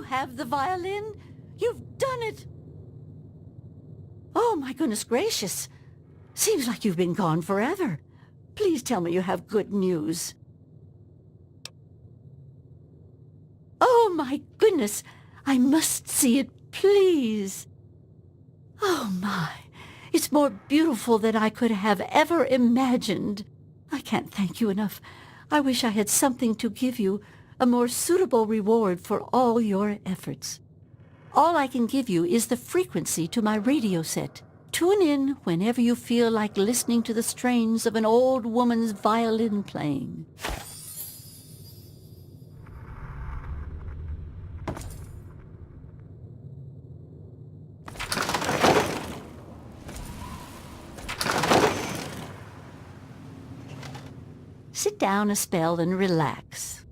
have the violin? You've done it! Oh, my goodness gracious. Seems like you've been gone forever. Please tell me you have good news. Oh, my goodness. I must see it, please. Oh, my. It's more beautiful than I could have ever imagined. I can't thank you enough. I wish I had something to give you, a more suitable reward for all your efforts. All I can give you is the frequency to my radio set. Tune in whenever you feel like listening to the strains of an old woman's violin playing. Sit down a spell and relax.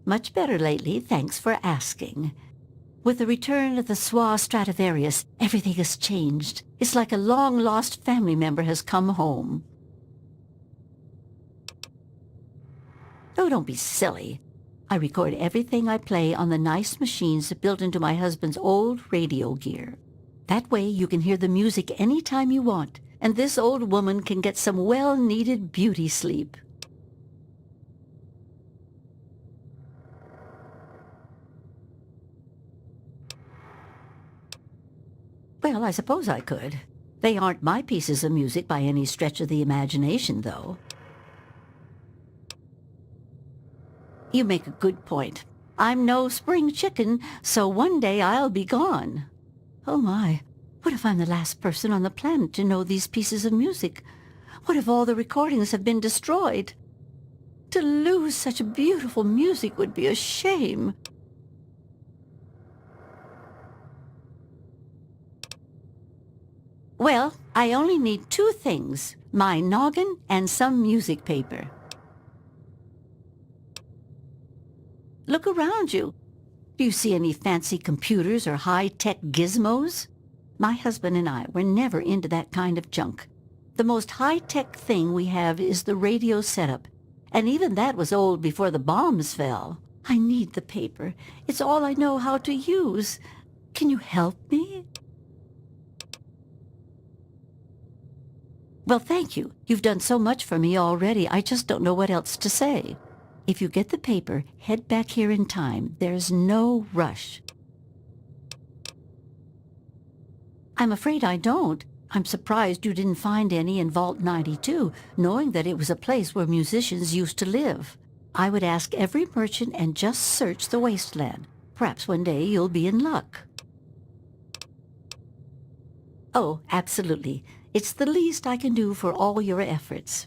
Much better lately, thanks for asking. With the return of the Swa Stradivarius, everything has changed. It's like a long-lost family member has come home. Oh, don't be silly. I record everything I play on the nice machines built into my husband's old radio gear. That way you can hear the music anytime you want, and this old woman can get some well-needed beauty sleep. Well, I suppose I could. They aren't my pieces of music by any stretch of the imagination, though. You make a good point. I'm no spring chicken, so one day I'll be gone. Oh my, what if I'm the last person on the planet to know these pieces of music? What if all the recordings have been destroyed? To lose such beautiful music would be a shame. Well, I only need two things, my noggin and some music paper. Look around you. Do you see any fancy computers or high-tech gizmos? My husband and I were never into that kind of junk. The most high-tech thing we have is the radio setup, and even that was old before the bombs fell. I need the paper. It's all I know how to use. Can you help me? Well, thank you. You've done so much for me already, I just don't know what else to say. If you get the paper, head back here in time. There's no rush. I'm afraid I don't. I'm surprised you didn't find any in Vault 92, knowing that it was a place where musicians used to live. I would ask every merchant and just search the Wasteland. Perhaps one day you'll be in luck. Oh, absolutely. It's the least I can do for all your efforts.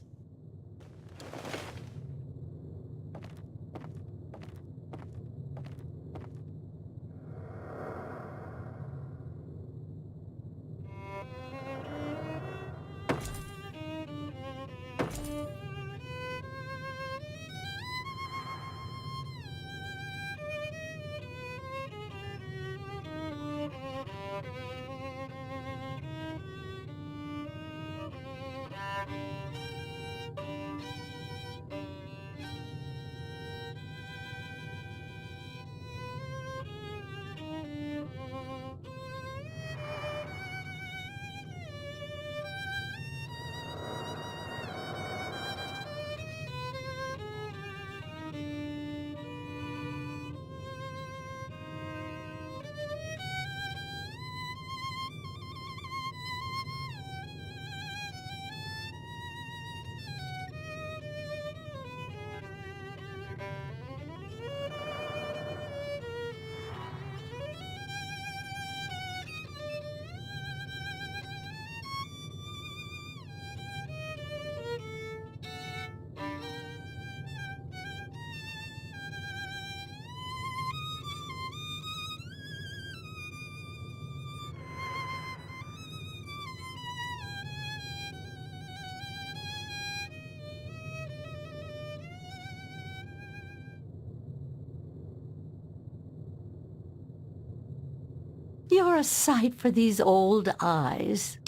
You're a sight for these old eyes.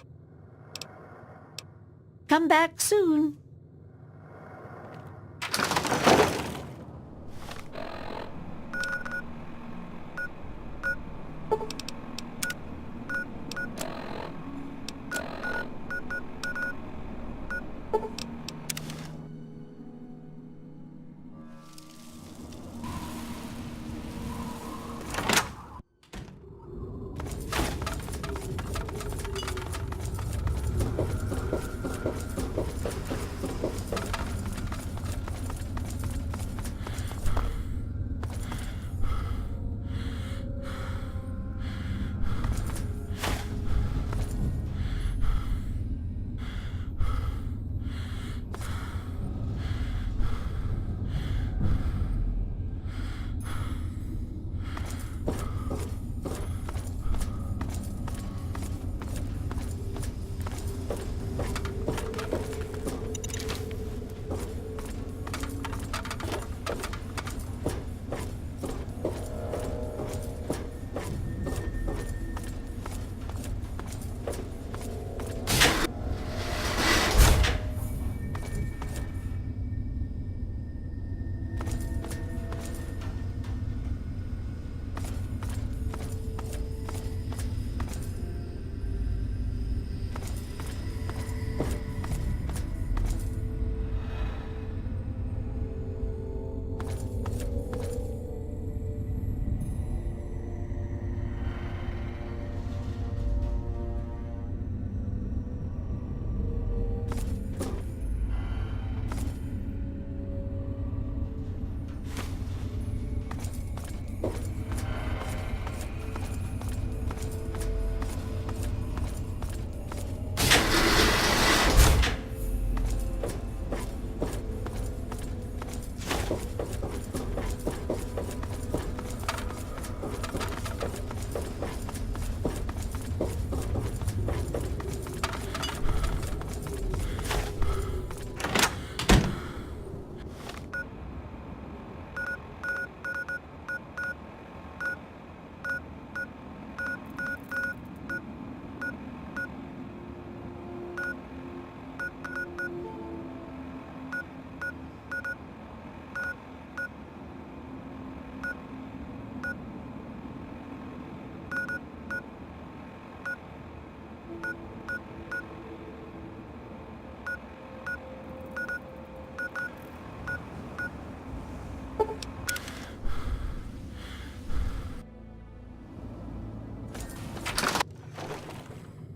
Come back soon.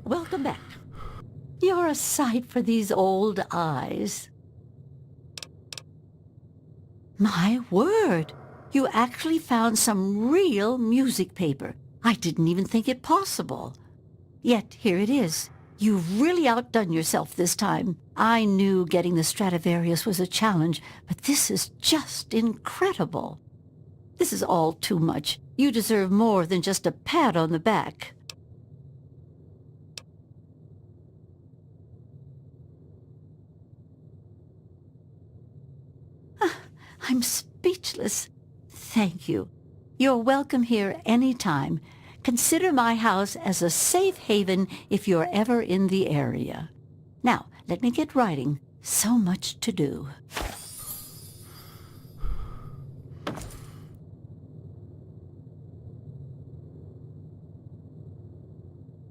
Welcome back. You're a sight for these old eyes. My word! You actually found some real music paper. I didn't even think it possible. Yet here it is. You've really outdone yourself this time. I knew getting the Stradivarius was a challenge, but this is just incredible. This is all too much. You deserve more than just a pat on the back. I'm speechless. Thank you. You're welcome here any time. Consider my house as a safe haven if you're ever in the area. Now, let me get writing. So much to do.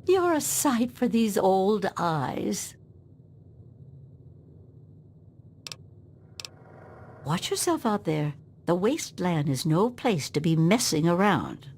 You're a sight for these old eyes. Watch yourself out there. The Wasteland is no place to be messing around.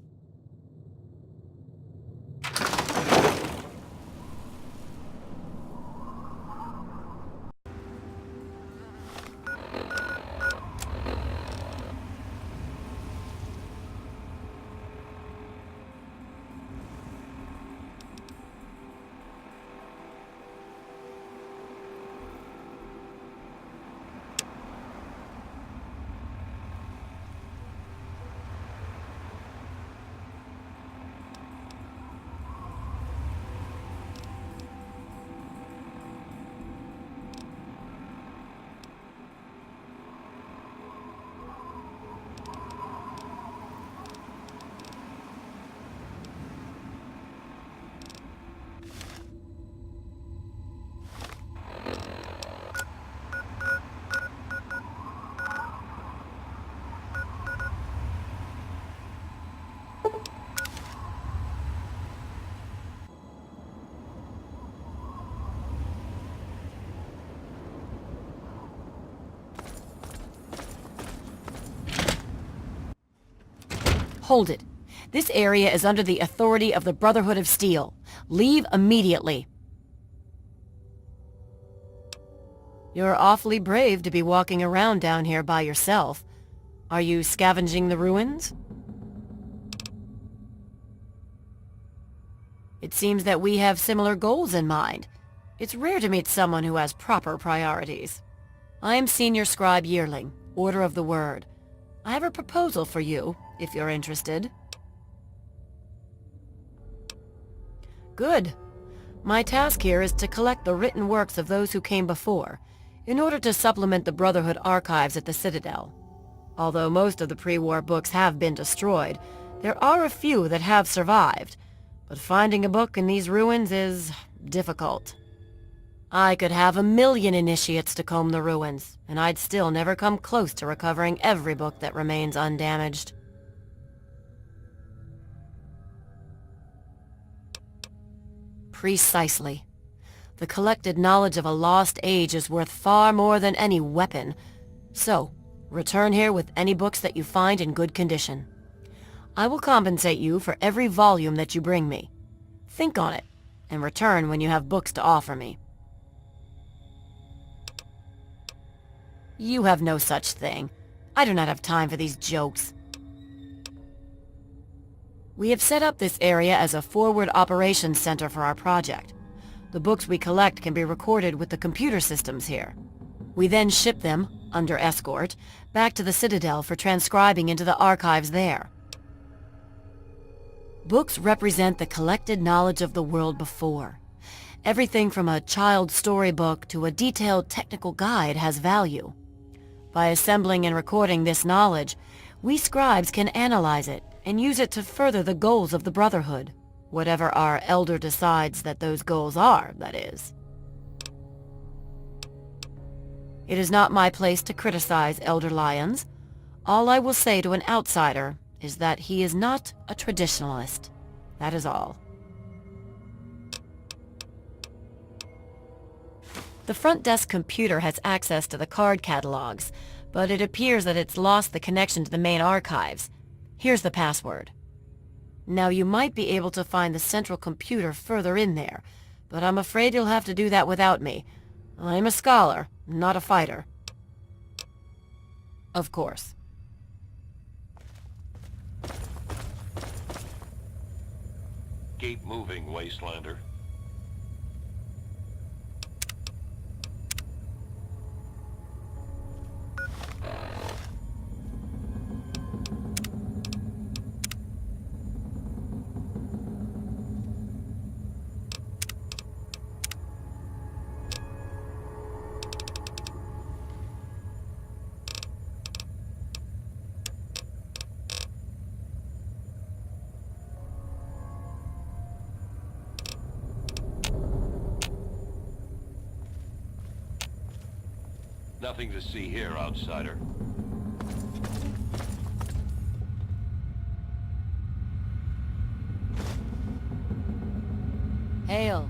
Hold it. This area is under the authority of the Brotherhood of Steel. Leave immediately. You're awfully brave to be walking around down here by yourself. Are you scavenging the ruins? It seems that we have similar goals in mind. It's rare to meet someone who has proper priorities. I am Senior Scribe Yearling, Order of the Word. I have a proposal for you, if you're interested. Good. My task here is to collect the written works of those who came before, in order to supplement the Brotherhood archives at the Citadel. Although most of the pre-war books have been destroyed, there are a few that have survived, but finding a book in these ruins is difficult. I could have 1,000,000 initiates to comb the ruins, and I'd still never come close to recovering every book that remains undamaged. Precisely. The collected knowledge of a lost age is worth far more than any weapon. So, return here with any books that you find in good condition. I will compensate you for every volume that you bring me. Think on it, and return when you have books to offer me. You have no such thing. I do not have time for these jokes. We have set up this area as a forward operations center for our project. The books we collect can be recorded with the computer systems here. We then ship them, under escort, back to the Citadel for transcribing into the archives there. Books represent the collected knowledge of the world before. Everything from a child's storybook to a detailed technical guide has value. By assembling and recording this knowledge, we scribes can analyze it and use it to further the goals of the Brotherhood, whatever our Elder decides that those goals are, that is. It is not my place to criticize Elder Lyons. All I will say to an outsider is that he is not a traditionalist. That is all. The front desk computer has access to the card catalogs, but it appears that it's lost the connection to the main archives. Here's the password. Now you might be able to find the central computer further in there, but I'm afraid you'll have to do that without me. I'm a scholar, not a fighter. Of course. Keep moving, Wastelander. Nothing to see here, outsider. Hail.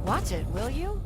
Watch it, will you?